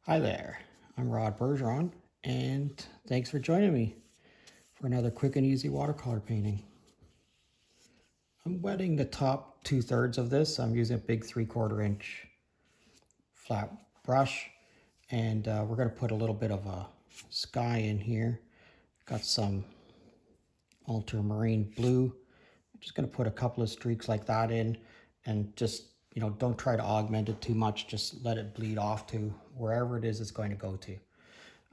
Hi there, I'm Rod Bergeron, and thanks for joining me for another quick and easy watercolor painting. I'm wetting the top 2/3 of this. I'm using a big 3/4 inch flat brush, and we're going to put a little bit of a sky in here. Got some ultramarine blue. I'm just going to put a couple of streaks like that in, and just, don't try to augment it too much. Just let it bleed off to wherever it is it's going to go to.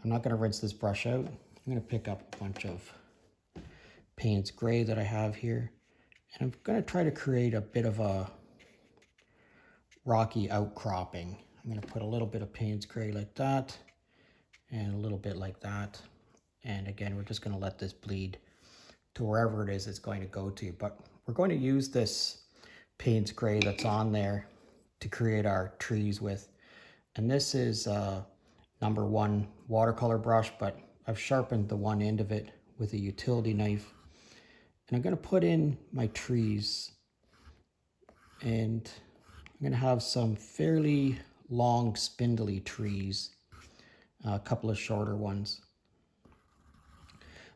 I'm not going to rinse this brush out. I'm going to pick up a bunch of Payne's gray that I have here, and I'm going to try to create a bit of a rocky outcropping. I'm going to put a little bit of Payne's gray like that, and a little bit like that. And again, we're just going to let this bleed to wherever it is it's going to go to. But we're going to use this Payne's gray that's on there to create our trees with. And this is #1 watercolor brush, but I've sharpened the one end of it with a utility knife. And I'm going to put in my trees, and I'm going to have some fairly long spindly trees, a couple of shorter ones.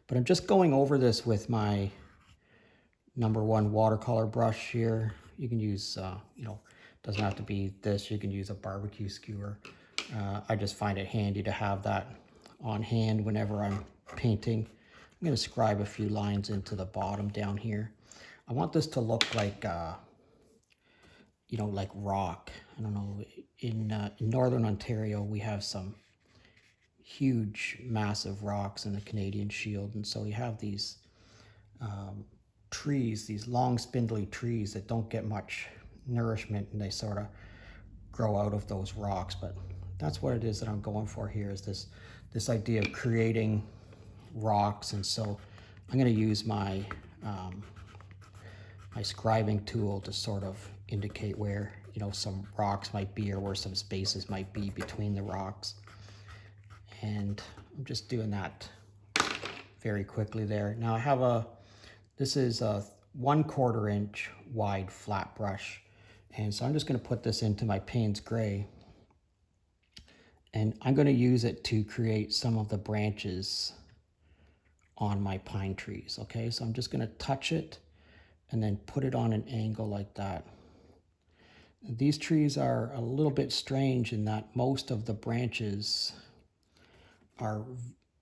But I'm just going over this with my #1 watercolor brush here. You can use, doesn't have to be this. You can use a barbecue skewer. I just find it handy to have that on hand whenever I'm painting. I'm going to scribe a few lines into the bottom down here. I want this to look like, like rock. I don't know, in Northern Ontario, we have some huge, massive rocks in the Canadian Shield. And so you have these trees, these long spindly trees that don't get much nourishment, and they sort of grow out of those rocks. But that's what it is that I'm going for here, is this idea of creating rocks. And so I'm going to use my my scribing tool to sort of indicate where some rocks might be, or where some spaces might be between the rocks. And I'm just doing that very quickly there. Now I have this is a 1/4 inch wide flat brush, and so I'm just going to put this into my Payne's gray, and I'm going to use it to create some of the branches on my pine trees. Okay, so I'm just going to touch it and then put it on an angle like that. These trees are a little bit strange in that most of the branches are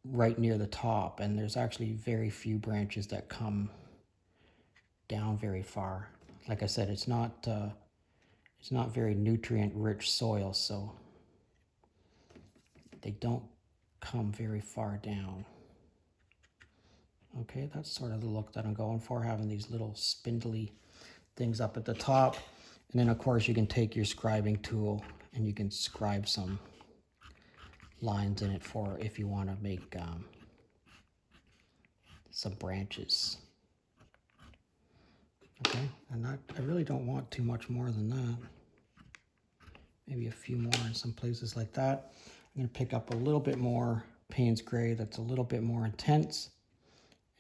right near the top, and there's actually very few branches that come down very far. Like I said, it's not very nutrient rich soil, so they don't come very far down. Okay, that's sort of the look that I'm going for, having these little spindly things up at the top. And then of course you can take your scribing tool and you can scribe some lines in it for if you want to make some branches. Okay, and I really don't want too much more than that. Maybe a few more in some places like that. I'm going to pick up a little bit more Payne's gray that's a little bit more intense.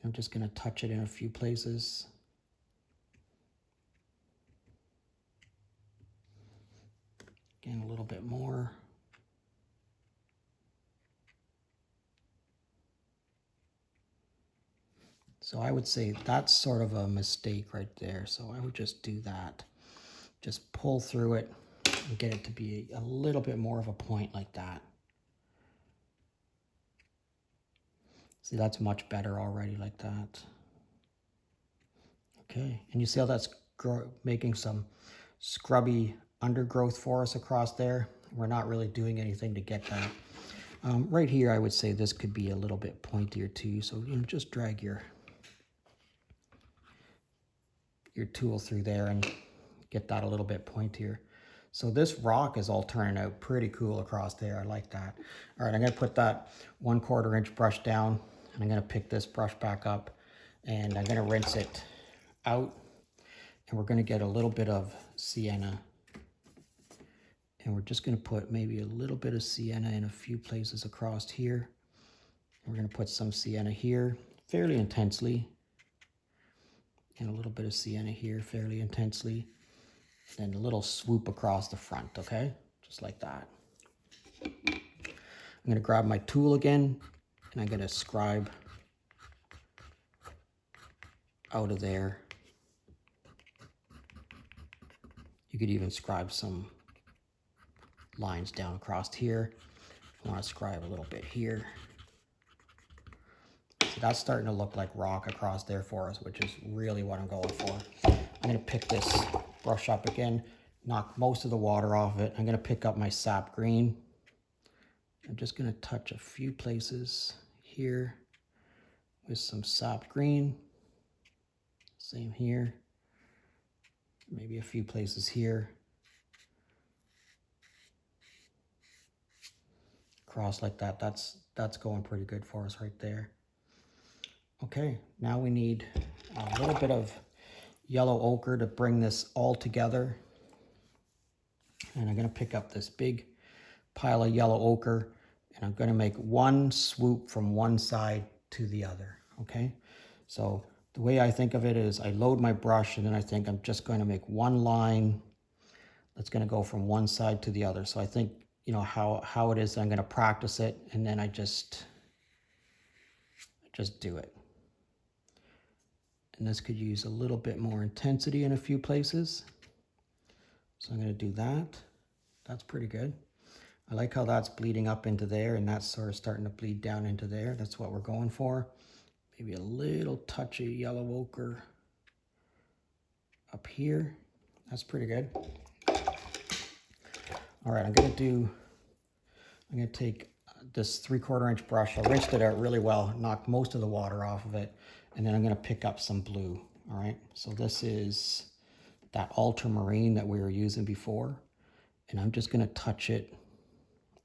I'm just going to touch it in a few places. Again, a little bit more. So I would say that's sort of a mistake right there. So I would just do that. Just pull through it and get it to be a little bit more of a point like that. See, that's much better already like that. Okay, and you see how that's making some scrubby undergrowth for us across there? We're not really doing anything to get that. Right here, I would say this could be a little bit pointier too. So just drag your tool through there and get that a little bit pointier. So this rock is all turning out pretty cool across there. I like that. All right, I'm going to put that 1/4 inch brush down, and I'm going to pick this brush back up, and I'm going to rinse it out, and we're going to get a little bit of sienna, and we're just going to put maybe a little bit of sienna in a few places across here. We're going to put some sienna here fairly intensely, and a little bit of sienna here fairly intensely, and a little swoop across the front. Okay, just like that. I'm going to grab my tool again, and I'm going to scribe out of there. You could even scribe some lines down across here. I want to scribe a little bit here. So that's starting to look like rock across there for us, which is really what I'm going for. I'm going to pick this brush up again, knock most of the water off of it. I'm going to pick up my sap green. I'm just going to touch a few places here with some sap green. Same here. Maybe a few places here. Across like that. That's going pretty good for us right there. Okay, now we need a little bit of yellow ochre to bring this all together. And I'm going to pick up this big pile of yellow ochre, and I'm going to make one swoop from one side to the other. Okay, so the way I think of it is I load my brush, and then I think I'm just going to make one line that's going to go from one side to the other. So I think, you know, how it is, I'm going to practice it, and then I just do it. And this could use a little bit more intensity in a few places. So I'm going to do that. That's pretty good. I like how that's bleeding up into there, and that's sort of starting to bleed down into there. That's what we're going for. Maybe a little touch of yellow ochre up here. That's pretty good. All right, I'm going to take this 3/4 inch brush. I rinsed it out really well, knocked most of the water off of it, and then I'm going to pick up some blue. All right, so this is that ultramarine that we were using before, and I'm just going to touch it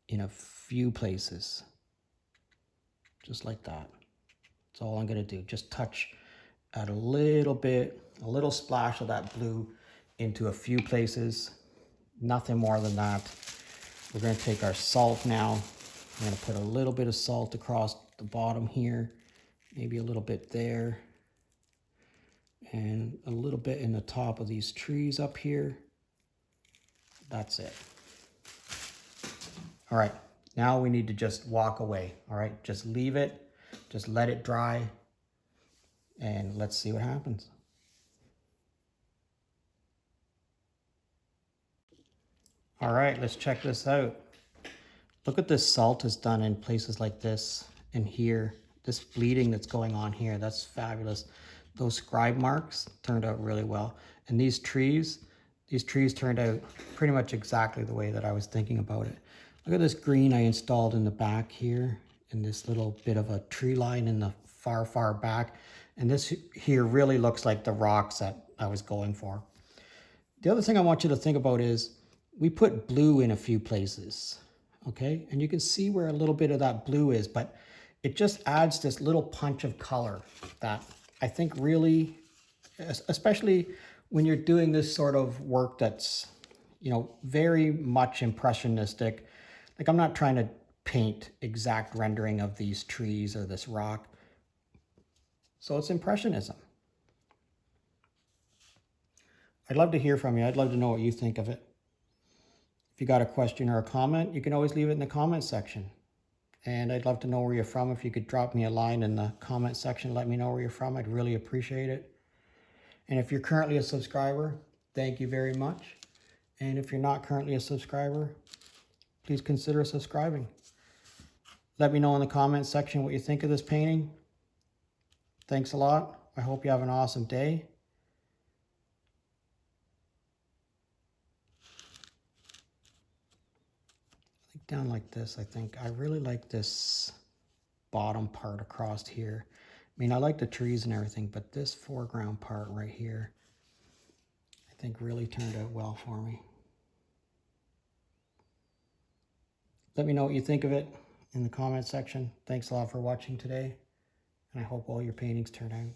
in a few places, just like that. That's all I'm going to do. Just touch, add a little splash of that blue into a few places. Nothing more than that. We're going to take our salt now. I'm going to put a little bit of salt across the bottom here, maybe a little bit there, and a little bit in the top of these trees up here. That's it. All right, now we need to just walk away. All right, just leave it, just let it dry, and let's see what happens. All right, let's check this out. Look what this salt has done in places like this and here. This bleeding that's going on here, that's fabulous. Those scribe marks turned out really well. And these trees turned out pretty much exactly the way that I was thinking about it. Look at this green I installed in the back here, and this little bit of a tree line in the far, far back. And this here really looks like the rocks that I was going for. The other thing I want you to think about is we put blue in a few places, okay? And you can see where a little bit of that blue is, but it just adds this little punch of color that I think really, especially when you're doing this sort of work that's, you know, very much impressionistic. Like, I'm not trying to paint exact rendering of these trees or this rock. So it's impressionism. I'd love to hear from you. I'd love to know what you think of it. If you got a question or a comment, you can always leave it in the comment section. And I'd love to know where you're from. If you could drop me a line in the comment section, let me know where you're from. I'd really appreciate it. And if you're currently a subscriber, thank you very much. And if you're not currently a subscriber, please consider subscribing. Let me know in the comment section what you think of this painting. Thanks a lot. I hope you have an awesome day. Down like this, I think. I really like this bottom part across here. I mean, I like the trees and everything, but this foreground part right here, I think really turned out well for me. Let me know what you think of it in the comment section. Thanks a lot for watching today, and I hope all your paintings turn out